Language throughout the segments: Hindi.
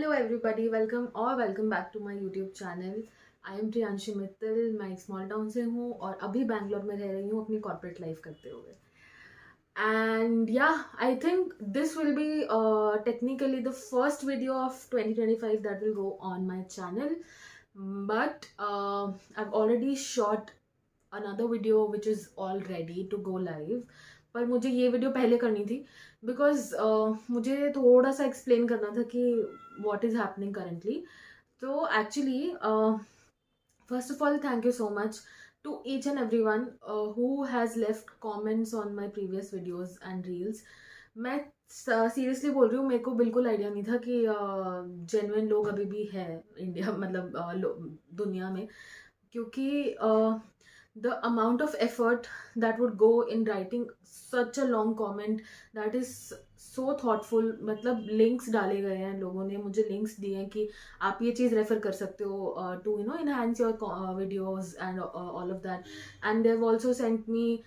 Hello everybody, welcome back to my YouTube channel. I am Priyanshi Mittal. मैं एक स्मॉल टाउन से हूँ और अभी बैंगलोर में रह रही हूँ अपनी कॉर्पोरेट लाइफ करते हुए. And yeah, I think this will be technically the first video of 2025 that will go on my channel. But I've already shot another video which is all ready to go live. पर मुझे ये वीडियो पहले करनी थी बिकॉज मुझे थोड़ा सा एक्सप्लेन करना था कि what is happening currently. So actually, first of all, thank you so much to each and everyone who has left comments on my previous videos and reels. मैं सीरियसली बोल रही हूँ, मेरे को बिल्कुल आइडिया नहीं था कि जेन्युइन लोग अभी भी है इंडिया मतलब दुनिया में, क्योंकि the amount of effort that would go in writing such a long comment that is so thoughtful. मतलब लिंक्स डाले गए हैं, लोगों ने मुझे लिंक्स दिए हैं कि आप ये चीज़ रेफर कर सकते हो to enhance your videos and all of that. And they've also sent me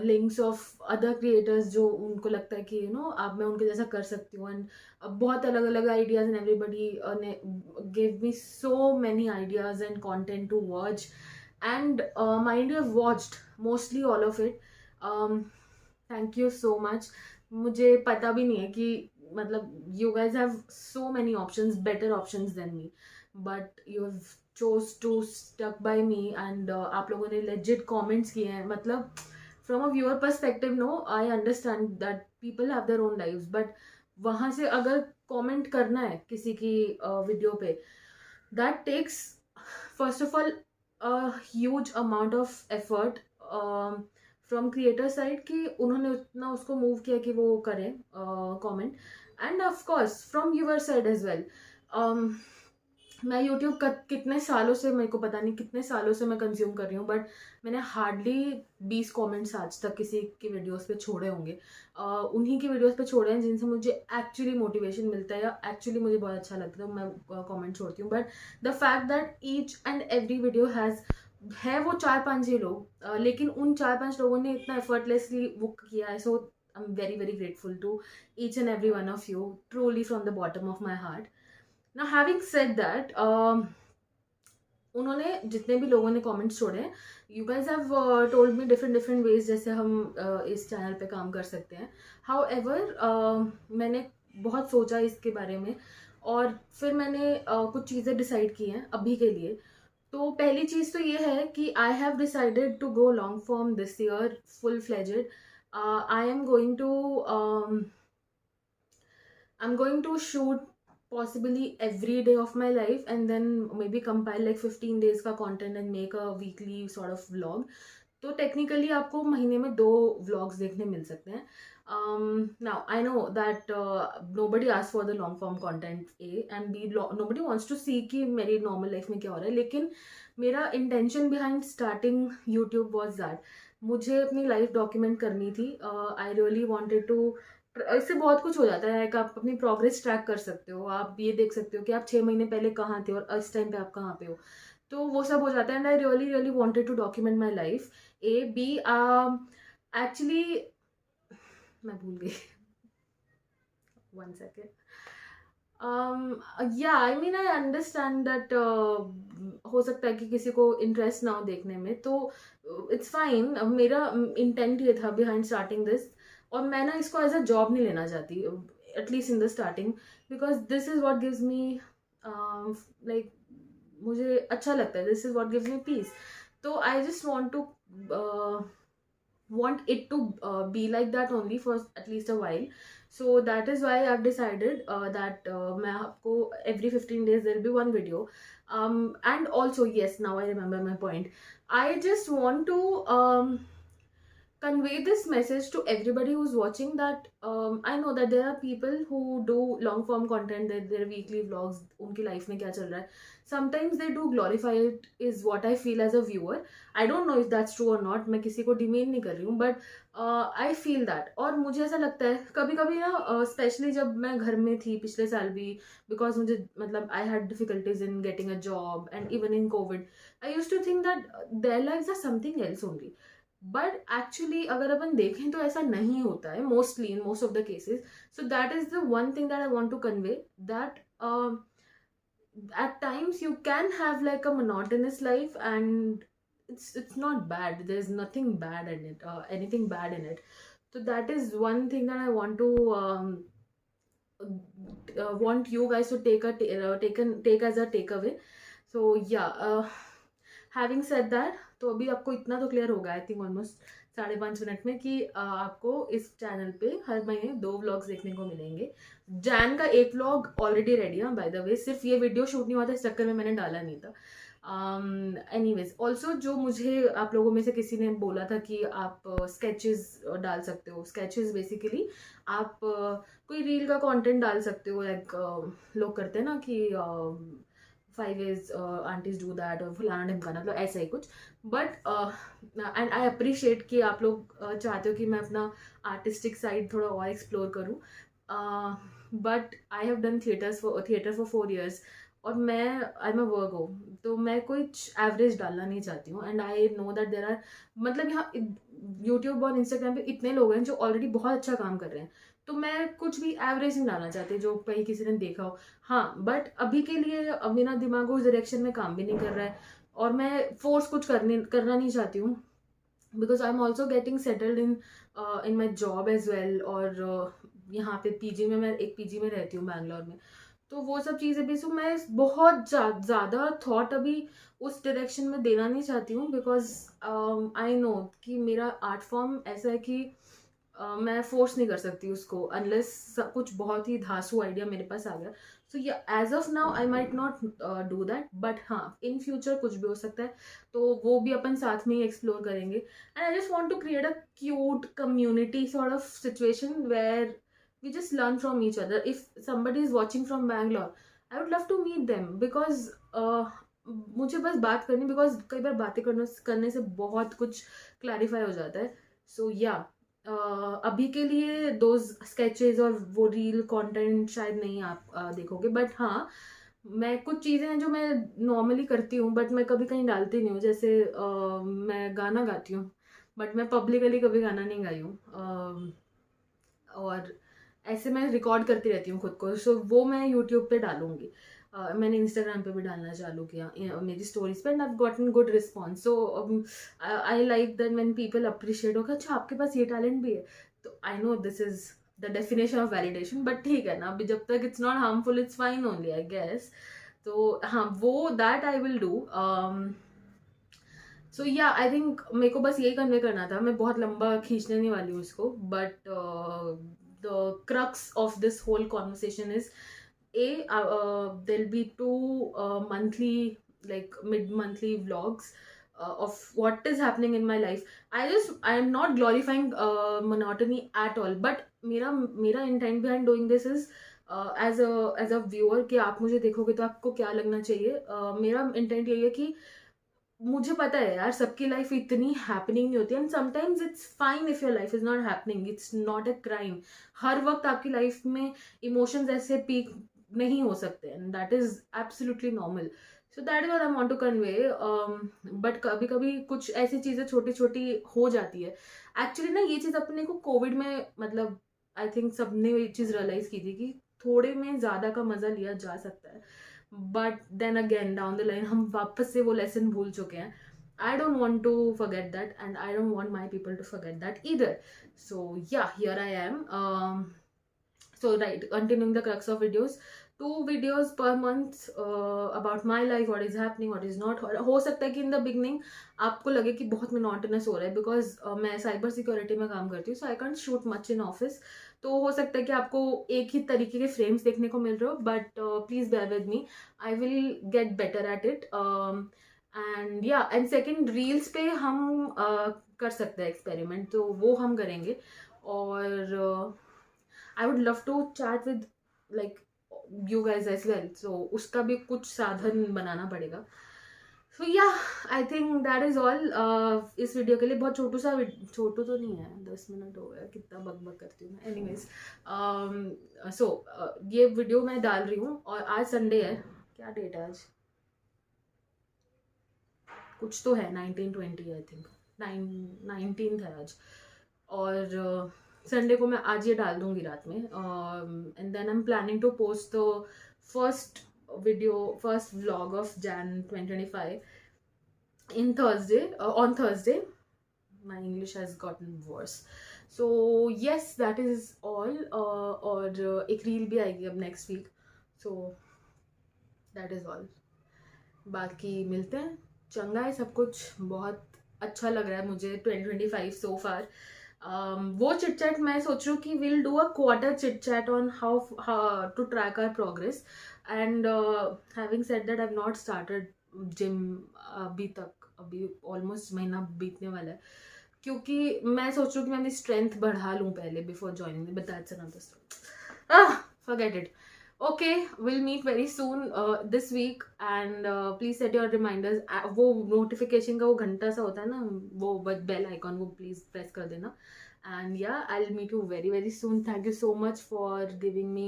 links of other creators जो उनको लगता है कि आप मैं उनके जैसा कर सकती हूँ. एंड बहुत अलग अलग आइडियाज़ एंड एवरीबडी ने give me so many ideas and content to watch. And mind you, I've watched mostly all of it. Thank you so much. मुझे पता भी नहीं है कि मतलब you guys have so many options, better options than me, but you have chose to stuck by me. And आप लोगों ने legit comments किए हैं. मतलब from a viewer perspective, no, I understand that people have their own lives, but वहाँ से अगर comment करना है किसी की वीडियो पे, that takes first of all a huge amount of effort from creator side कि उन्होंने उतना उसको मूव किया कि वो करें comment. And of course from viewer side as well. मैं यूट्यूब कितने सालों से, मेरे को पता नहीं कितने सालों से मैं कंज्यूम कर रही हूँ, बट मैंने हार्डली 20 कमेंट्स आज तक किसी की वीडियोस पे छोड़े होंगे. उन्हीं की वीडियोस पे छोड़े हैं जिनसे मुझे एक्चुअली मोटिवेशन मिलता है या एक्चुअली मुझे बहुत अच्छा लगता है, तो मैं कमेंट छोड़ती हूँ. But the fact that each and every video है वो 4-5 ही लोग, लेकिन उन 4-5 लोगों ने इतना एफर्टलेसली वो किया है. So I am very very grateful to each and every one of you, truly from the bottom of my heart. Now having said that, उन्होंने जितने भी लोगों ने कमेंट्स छोड़े हैं, you guys have told me different different ways जैसे हम इस चैनल पे काम कर सकते हैं. हाउ एवर मैंने बहुत सोचा इसके बारे में और फिर मैंने कुछ चीज़ें डिसाइड की हैं अभी के लिए. तो पहली चीज़ तो ये है कि I have decided to go long form this year full fledged. I'm going to shoot possibly every day of my life and then maybe compile like 15 days का content and make a weekly sort of vlog. तो टेक्निकली आपको महीने में 2 व्लॉग्स देखने मिल सकते हैं. Now I know that nobody ask for the long form content A and B, nobody wants to see कि मेरी नॉर्मल लाइफ में क्या हो रहा है. लेकिन मेरा intention behind starting YouTube was that मुझे अपनी लाइफ डॉक्यूमेंट करनी थी. आई रियली वॉन्टेड टू, इससे बहुत कुछ हो जाता है कि आप अपनी प्रोग्रेस ट्रैक कर सकते हो. आप ये देख सकते हो कि आप 6 महीने पहले कहाँ थे और इस टाइम पे आप कहाँ पे हो. तो वो सब हो जाता है. And I really really wanted to document my life. A B actually मैं भूल गई. 1 second. Yeah I mean I understand that हो सकता है कि किसी को इंटरेस्ट ना हो देखने में, तो इट्स फाइन. मेरा इंटेंट ये था बिहाइंड स्टार्टिंग दिस, और मैं ना इसको एज अ जॉब नहीं लेना चाहती at least in the starting, because this is what gives me like, मुझे अच्छा लगता है. This is what gives me peace. तो I just want it to be like that only for at least a while. So that is why I've decided that मैं आपको every 15 days there will be one video. And also, yes, now I remember my point. I just want to convey this message to everybody who's watching that I know that there are people who do long form content, their weekly vlogs, उनकी life में क्या चल रहा है. Sometimes they do glorify it is what I feel as a viewer. I don't know if that's true or not. मैं किसी को demean नहीं कर रही हूँ, but I feel that. और मुझे ऐसा लगता है कभी कभी ना, स्पेशली जब मैं घर में थी पिछले साल भी, बिकॉज मुझे मतलब I had difficulties in getting a job and even in COVID, I used to think that their lives are something else only. But actually अगर अपन देखें तो ऐसा नहीं होता है mostly in most of the cases. So that is the one thing that I want to convey, that at times you can have like a monotonous life, and it's not bad. There's nothing bad in it, anything bad in it. So that is one thing that I want to want you guys to take as a takeaway. So yeah, having said that, तो अभी आपको इतना तो क्लियर होगा आई थिंक ऑलमोस्ट 5.5 मिनट में कि आपको इस चैनल पे हर महीने 2 व्लॉग्स देखने को मिलेंगे. जैन का एक व्लॉग ऑलरेडी रेडी है बाय द वे, सिर्फ ये वीडियो शूट नहीं हुआ था इस चक्कर में मैंने डाला नहीं था. एनीवेज ऑल्सो जो मुझे आप लोगों में से किसी ने बोला था कि आप स्केचेस डाल सकते हो. स्केचेस बेसिकली आप कोई रील का कंटेंट डाल सकते हो, लाइक लोग करते हैं ना कि 5 ways आंटीज डू दैट और फलाना ढिमकाना, मतलब ऐसा ही कुछ. बट एंड आई अप्रिशिएट कि आप लोग चाहते हो कि मैं अपना आर्टिस्टिक साइड थोड़ा और एक्सप्लोर करूँ. But I have done theatre for 4 years, और मैं आई एम अ वर्गो, तो मैं कुछ एवरेज डालना नहीं चाहती हूँ. And I know that there are, मतलब यहाँ यूट्यूब और इंस्टाग्राम पे इतने लोग हैं जो ऑलरेडी बहुत अच्छा काम कर रहे हैं, तो मैं कुछ भी एवरेज नहीं डालना चाहती जो कहीं किसी ने देखा हो. हाँ, बट अभी के लिए मेरा दिमाग उस डायरेक्शन में काम भी नहीं कर रहा है, और मैं फोर्स कुछ करना नहीं चाहती हूँ, because I am also getting settled in my job as well. और यहाँ पे पीजी में, मैं एक पीजी में रहती हूँ बैंगलोर में, तो वो सब चीज़ें भी. सो मैं बहुत ज़्यादा थॉट अभी उस डायरेक्शन में देना नहीं चाहती हूँ, बिकॉज आई नो कि मेरा आर्ट फॉर्म ऐसा है कि मैं फोर्स नहीं कर सकती उसको अनलेस कुछ बहुत ही धांसू आइडिया मेरे पास आ गया. So yeah as of now I might not do that, but हाँ इन फ्यूचर कुछ भी हो सकता है, तो वो भी अपन साथ में ही एक्सप्लोर करेंगे. And I just want to create a cute community sort of situation where we just learn from each other. If somebody is watching from Bangalore, I would love to meet them, because मुझे बस बात करनी, बिकॉज कई बार बातें करने से बहुत कुछ क्लैरिफाई हो जाता है. सो या अभी के लिए दो स्केचेस और वो रील कंटेंट शायद नहीं आप देखोगे, बट हाँ मैं कुछ चीज़ें हैं जो मैं नॉर्मली करती हूँ बट मैं कभी कहीं डालती नहीं हूँ. जैसे मैं गाना गाती हूँ, बट मैं पब्लिकली कभी गाना नहीं गाई हूँ. और ऐसे मैं रिकॉर्ड करती रहती हूँ खुद को, सो वो मैं यूट्यूब पे डालूंगी. मैंने इंस्टाग्राम पे भी डालना चालू किया मेरी स्टोरीज पे, and I gotten good response. So I like that when people appreciate हो, अच्छा आपके पास ये टैलेंट भी है. तो I know this is the definition of validation, but ठीक है ना, अभी जब तक it's not harmful it's fine only I guess. तो हाँ वो that I will do. So yeah I think मेरे को बस यही कन्वे करना था. मैं बहुत लंबा खींचने नहीं वाली हूँ इसको, but the crux of this whole conversation is there'll be 2 monthly, like mid-monthly vlogs of what is happening in my life. I am not glorifying monotony at all, but मेरा intent behind doing this is as a viewer कि आप मुझे देखोगे तो आपको क्या लगना चाहिए. मेरा इंटेंट यही है कि मुझे पता है यार सबकी लाइफ इतनी हैपनिंग नहीं होती, and sometimes it's fine if your life is not happening. It's not a crime. हर वक्त आपकी लाइफ में इमोशंस ऐसे पीक नहीं हो सकते, and that is absolutely normal. So that is what I want to convey. But कभी कभी कुछ ऐसी चीज़ें छोटी छोटी हो जाती है. एक्चुअली ना ये चीज़ अपने को कोविड में, मतलब आई थिंक सबने ये चीज़ रियलाइज़ की थी कि थोड़े में ज़्यादा का मज़ा लिया जा सकता है, but then again down the line हम वापस से वो लेसन भूल चुके हैं. I don't want to forget that, and I don't want my people to forget that either. So yeah, here I am. So right, continuing the crux of videos, 2 videos per month about my life, what is happening, what is not. हो सकता है कि in the beginning आपको लगे कि बहुत monotonous हो रहा है, because मैं cyber security में काम करती हूँ, so I can't shoot much in office. तो हो सकता है कि आपको एक ही तरीके के फ्रेम्स देखने को मिल रहे हो, but please bear with me, I will get better at it. And yeah and second, reels पे हम कर सकते हैं एक्सपेरिमेंट, तो वो हम करेंगे. और I would love to chat with like you guys as well, so उसका भी कुछ साधन बनाना पड़ेगा. So yeah I think that is all इस वीडियो के लिए. बहुत छोटू तो नहीं है, 10 मिनट हो गया, कितना बकबक करती हूँ मैं. एनीवेज सो ये वीडियो मैं डाल रही हूँ, और आज संडे है. क्या डेट है आज? कुछ तो है, 1920 आई थिंक. 19th है आज, और संडे को मैं आज ये डाल दूँगी रात में, and then I am planning to post the first vlog of Jan 2025 on Thursday. My English has gotten worse. So yes, that is all. और एक रील भी आएगी अब next week. So that is all. बाकी मिलते हैं. चंगा है सब कुछ, बहुत अच्छा लग रहा है मुझे 2025 so far. वो चिट चैट मैं सोच रही हूँ कि will do a quarter chit chat on how to track our progress. And having said that I have not started gym अभी तक. अभी ऑलमोस्ट महीना बीतने वाला है, क्योंकि मैं सोच रही हूँ कि मैं अपनी स्ट्रेंथ बढ़ा लूँ पहले before joining, but that's another story. Forget it. Okay, we'll meet very soon this week, and please set your reminders. वो notification का वो घंटा सा होता है ना, वो bell icon, वो please press कर देना. And yeah, I'll meet you very very soon. Thank you so much for giving me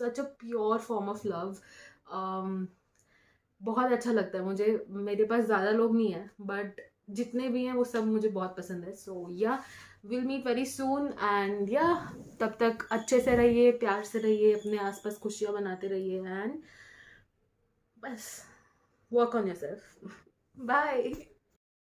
such a pure form of love. बहुत अच्छा लगता है मुझे. मेरे पास ज़्यादा लोग नहीं है, बट जितने भी हैं वो सब मुझे बहुत पसंद है. So yeah will meet very soon, and yeah तब तक अच्छे से रहिए, प्यार से रहिए, अपने आसपास खुशियाँ बनाते रहिए, एंड बस वर्क ऑन योरसेल्फ. बाय.